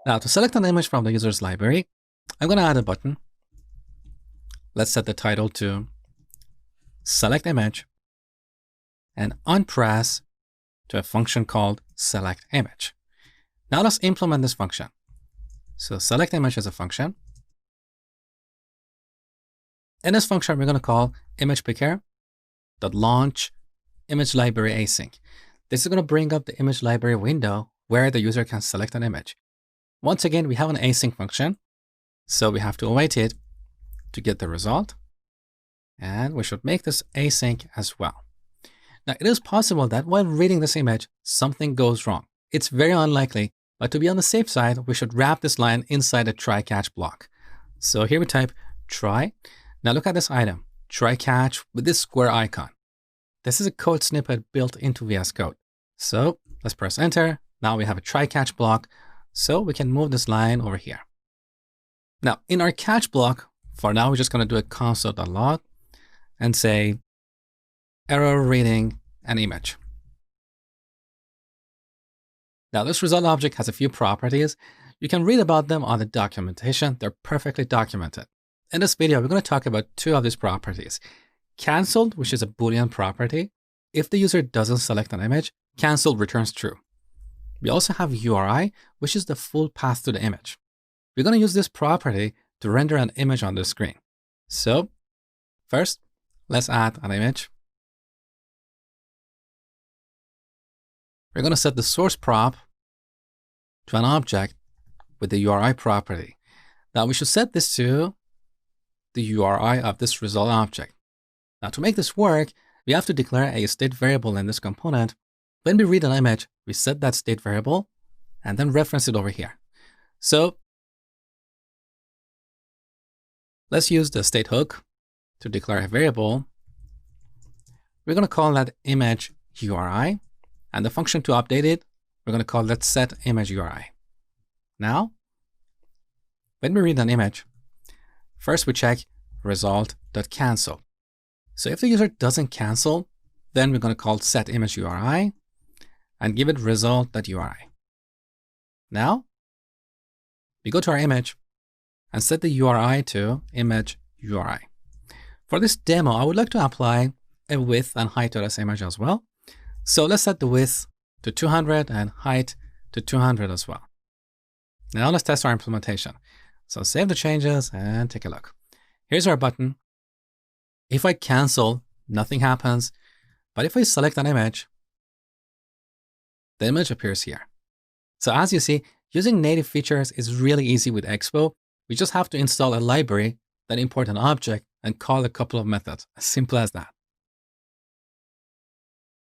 Now, to select an image from the user's library, I'm going to add a button. Let's set the title to select image and unpress to a function called select image. Now let's implement this function. So select image is a function. In this function, we're going to call image picker.launch image library async. This is going to bring up the image library window where the user can select an image. Once again, we have an async function, so we have to await it to get the result. And we should make this async as well. Now, it is possible that while reading this image, something goes wrong. It's very unlikely, but to be on the safe side, we should wrap this line inside a try-catch block. So here we type try. Now look at this item, try-catch with this square icon. This is a code snippet built into VS Code. So let's press enter. Now we have a try-catch block, so we can move this line over here. Now in our catch block, for now, we're just going to do a console.log and say error reading an image. Now this result object has a few properties. You can read about them on the documentation. They're perfectly documented. In this video, we're going to talk about two of these properties. Cancelled, which is a Boolean property. If the user doesn't select an image, cancelled returns true. We also have URI, which is the full path to the image. We're going to use this property to render an image on the screen. So first, let's add an image. We're going to set the source prop to an object with the URI property. Now we should set this to the URI of this result object. Now to make this work, we have to declare a state variable in this component. When we read an image, we set that state variable and then reference it over here. So let's use the state hook to declare a variable. We're going to call that image URI, and the function to update it, we're going to call that set image URI. Now, when we read an image, first we check result.cancel. So if the user doesn't cancel, then we're going to call set image URI and give it result.URI. Now, we go to our image and set the URI to image URI. For this demo, I would like to apply a width and height to this image as well. So let's set the width to 200 and height to 200 as well. Now let's test our implementation. So save the changes and take a look. Here's our button. If I cancel, nothing happens. But if I select an image, the image appears here. So as you see, using native features is really easy with Expo. We just have to install a library that import an object and call a couple of methods. As simple as that.